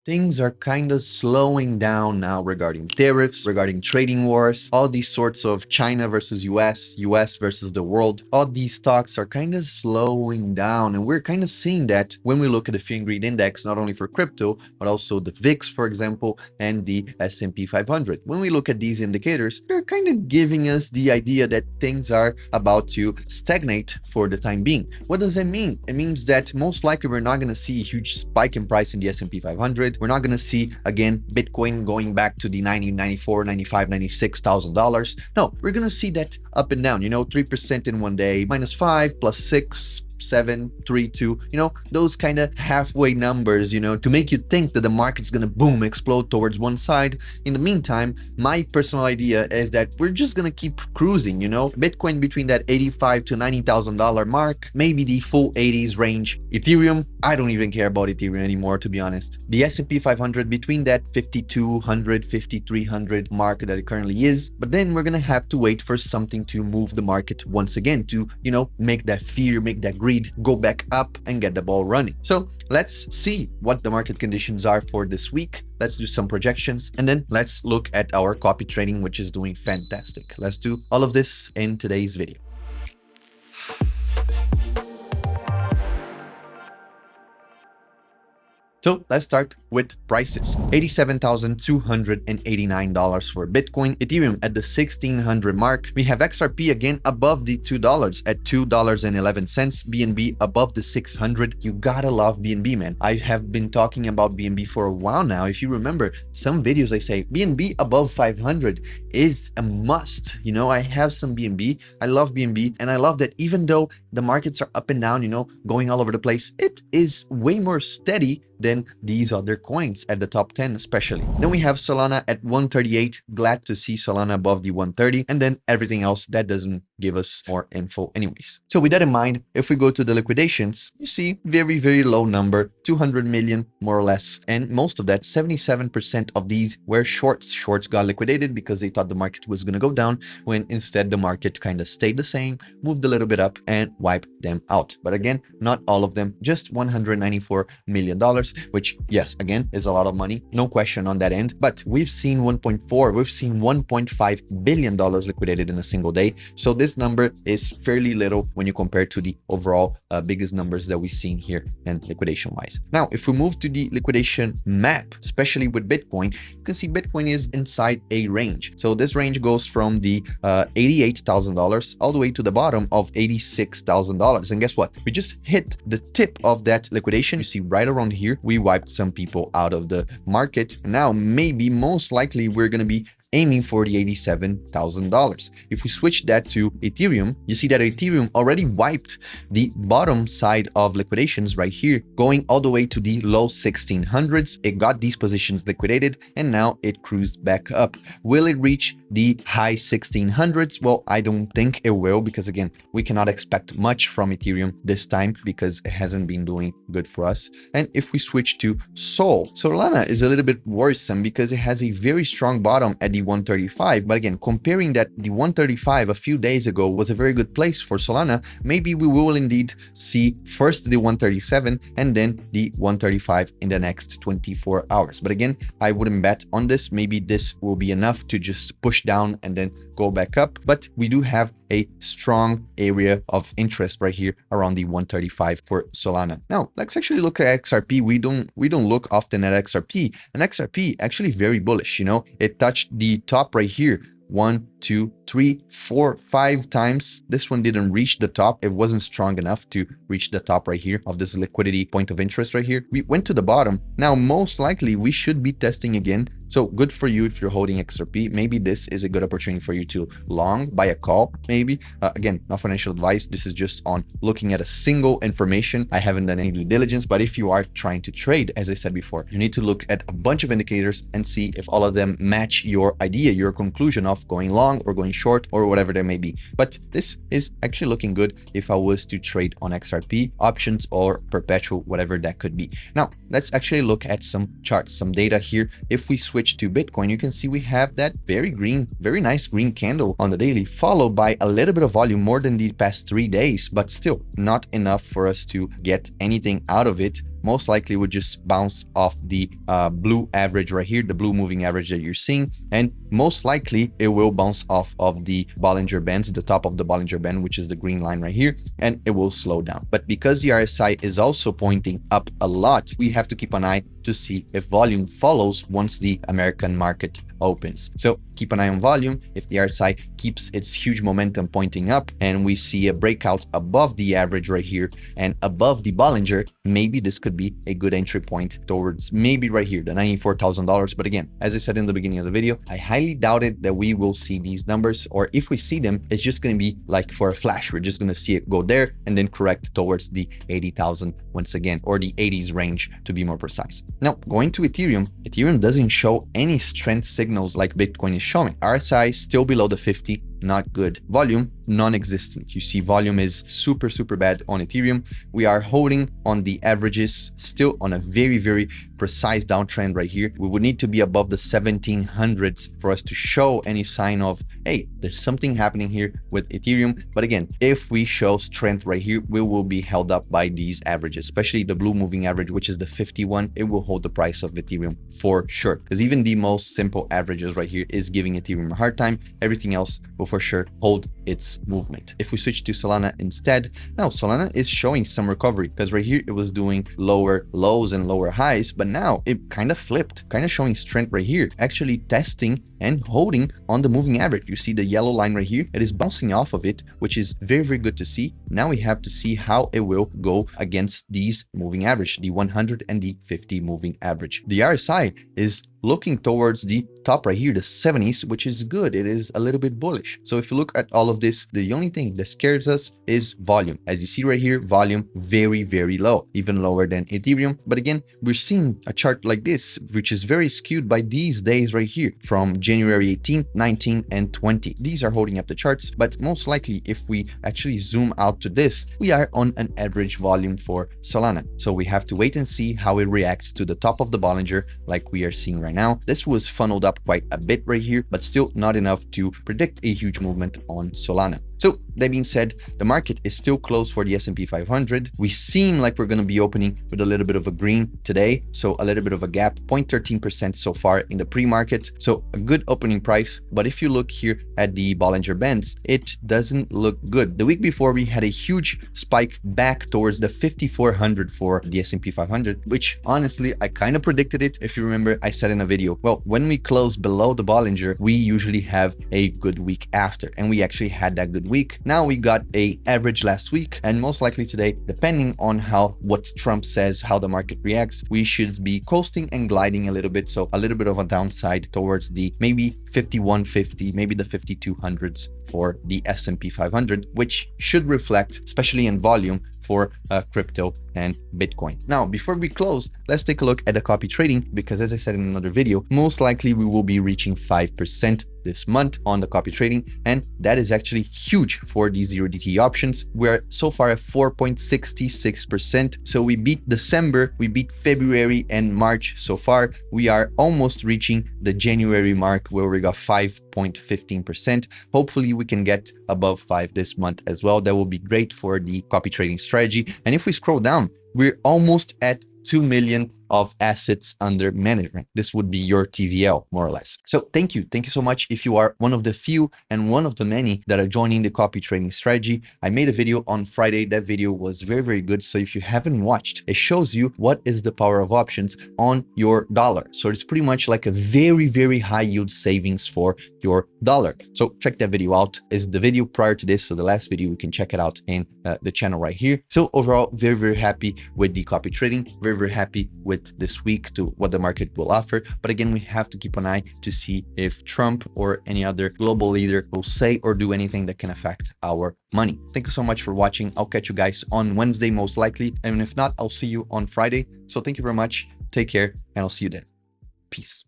things are kind of slowing down now regarding tariffs, regarding trading wars, all these sorts of China versus US versus the world. All these stocks are kind of slowing down, and we're kind of seeing that when we look at the Fear and Greed Index, not only for crypto, but also the VIX, for example, and the S&P 500. When we look at these indicators, they're kind of giving us the idea that things are about to stagnate for the time being. What does that mean? It means that most likely we're not going to see a huge spike in price in the S&P 500. We're not going to see, again, Bitcoin going back to the 90, 94, 95, 96,000 dollars. No, we're going to see that up and down, 3% in one day, -5, +6, 7, 3, 2, those kind of halfway numbers, to make you think that the market's gonna boom, explode towards one side. In the meantime, my personal idea is that we're just gonna keep cruising, Bitcoin between that 85 to $90,000 mark, maybe the full 80s range. Ethereum, I don't even care about Ethereum anymore, to be honest. The S&P 500 between that 5,200, 5,300 mark that it currently is, but then we're gonna have to wait for something to move the market once again to, make that fear, make that greed go back up and get the ball running. So let's see what the market conditions are for this week. Let's do some projections, and then let's look at our copy trading, which is doing fantastic. Let's do all of this in today's video. So let's start with prices. $87,289 for Bitcoin, Ethereum at the 1,600 mark. We have XRP again above the $2 at $2.11, BNB above the 600. You gotta love BNB, man. I have been talking about BNB for a while now. If you remember some videos, I say BNB above 500 is a must. I have some BNB. I love BNB, and I love that even though the markets are up and down, going all over the place, it is way more steady than these other coins at the top 10 especially. Then we have Solana at 138. Glad to see Solana above the 130, and then everything else that doesn't give us more info anyways. So with that in mind, if we go to the liquidations, you see very, very low number, 200 million more or less, and most of that, 77% of these were shorts. Shorts got liquidated because they thought the market was going to go down, when instead the market kind of stayed the same, moved a little bit up and wiped them out. But again, not all of them, just $194 million, which yes, again, is a lot of money, no question on that end. But we've seen 1.4, we've seen $1.5 billion liquidated in a single day. So this number is fairly little when you compare to the overall biggest numbers that we've seen here and liquidation wise. Now, if we move to the liquidation map, especially with Bitcoin, you can see Bitcoin is inside a range. So this range goes from the $88,000 all the way to the bottom of $86,000. And guess what? We just hit the tip of that liquidation. You see right around here, we wiped some people out of the market. Now, maybe most likely we're going to be aiming for the $87,000. If we switch that to Ethereum, you see that Ethereum already wiped the bottom side of liquidations right here, going all the way to the low 1600s. It got these positions liquidated, and now it cruised back up. Will it reach the high 1600s? Well, I don't think it will, because again, we cannot expect much from Ethereum this time because it hasn't been doing good for us. And if we switch to Sol, Solana is a little bit worrisome because it has a very strong bottom at the 135. But again, comparing that, the 135 a few days ago was a very good place for Solana. Maybe we will indeed see first the 137 and then the 135 in the next 24 hours. But again, I wouldn't bet on this. Maybe this will be enough to just push down and then go back up. But we do have a strong area of interest right here around the 135 for Solana. Now, let's actually look at XRP. We don't look often at XRP, and XRP actually very bullish. It touched the top right here 1, 2, 3, 4, 5 times. This one didn't reach the top. It wasn't strong enough to reach the top right here of this liquidity point of interest right here. We went to the bottom. Now, most likely we should be testing again. So good for you if you're holding XRP. Maybe this is a good opportunity for you to long, buy a call, maybe. Again, not financial advice. This is just on looking at a single information. I haven't done any due diligence, but if you are trying to trade, as I said before, you need to look at a bunch of indicators and see if all of them match your idea, your conclusion of going long or going short or whatever there may be. But this is actually looking good if I was to trade on XRP, options or perpetual, whatever that could be. Now, let's actually look at some charts, some data here. If we switch to Bitcoin, you can see we have that very nice green candle on the daily, followed by a little bit of volume, more than the past 3 days, but still not enough for us to get anything out of it most likely would just bounce off the blue average right here, the blue moving average that you're seeing, and most likely it will bounce off of the Bollinger Bands, the top of the Bollinger Band, which is the green line right here, and it will slow down. But because the RSI is also pointing up a lot, we have to keep an eye to see if volume follows once the American market opens. So keep an eye on volume. If the RSI keeps its huge momentum pointing up and we see a breakout above the average right here and above the Bollinger, maybe this could be a good entry point towards maybe right here, the $94,000. But again, as I said in the beginning of the video, I highly doubt it that we will see these numbers, or if we see them, it's just going to be like for a flash. We're just going to see it go there and then correct towards the 80,000 once again, or the 80s range to be more precise. Now, going to Ethereum, Ethereum doesn't show any strength signals like Bitcoin is showing. RSI still below the 50, not good. Volume, non-existent. You see volume is super bad on Ethereum. We are holding on the averages, still on a very precise downtrend right here. We would need to be above the 1700s for us to show any sign of, hey, there's something happening here with Ethereum. But again, if we show strength right here, we will be held up by these averages, especially the blue moving average, which is the 51. It will hold the price of Ethereum for sure, because even the most simple averages right here is giving Ethereum a hard time. Everything else will for sure hold its movement. If we switch to Solana instead, now Solana is showing some recovery, because right here it was doing lower lows and lower highs, but now it kind of flipped, kind of showing strength right here, actually testing and holding on the moving average. You see the yellow line right here, it is bouncing off of it, which is very good to see. Now we have to see how it will go against these moving average, the 100 and the 50 moving average. The RSI is looking towards the top right here, the 70s, which is good. It is a little bit bullish. So if you look at all of this, the only thing that scares us is volume. As you see right here, volume very low, even lower than Ethereum. But again, we're seeing a chart like this, which is very skewed by these days right here from January 18th, 19, and 20. These are holding up the charts, but most likely if we actually zoom out to this, we are on an average volume for Solana. So we have to wait and see how it reacts to the top of the Bollinger like we are seeing right now. This was funneled up quite a bit right here, but still not enough to predict a huge movement on Solana. So that being said, the market is still closed for the S&P 500. We seem like we're going to be opening with a little bit of a green today. So a little bit of a gap, 0.13% so far in the pre-market. So a good opening price. But if you look here at the Bollinger Bands, it doesn't look good. The week before, we had a huge spike back towards the 5,400 for the S&P 500, which honestly, I kind of predicted it. If you remember, I said in a video, well, when we close below the Bollinger, we usually have a good week after. And we actually had that good week. Now we got a average last week, and most likely today, depending on what Trump says, how the market reacts, we should be coasting and gliding a little bit. So a little bit of a downside towards the maybe 5150, maybe the 5200s for the S&P 500, which should reflect, especially in volume, for crypto and Bitcoin. Now, before we close, let's take a look at the copy trading, because as I said in another video, most likely we will be reaching 5% this month on the copy trading, and that is actually huge for the 0DTE options. We're so far at 4.66%. So we beat December, we beat February and March so far. We are almost reaching the January mark where we got 5.15%. Hopefully we can get above 5 this month as well. That will be great for the copy trading strategy. And if we scroll down, we're almost at 2 million of assets under management. This would be your TVL, more or less. So thank you so much if you are one of the few and one of the many that are joining the copy trading strategy. I made a video on Friday. That video was very good. So if you haven't watched, it shows you what is the power of options on your dollar. So it's pretty much like a very high yield savings for your dollar. So check that video out. It's the video prior to this, so the last video. You can check it out in the channel right here. So overall, very happy with the copy trading, very happy with this week to what the market will offer. But again, we have to keep an eye to see if Trump or any other global leader will say or do anything that can affect our money. Thank you so much for watching. I'll catch you guys on Wednesday, most likely. And if not, I'll see you on Friday. So thank you very much. Take care, and I'll see you then. Peace.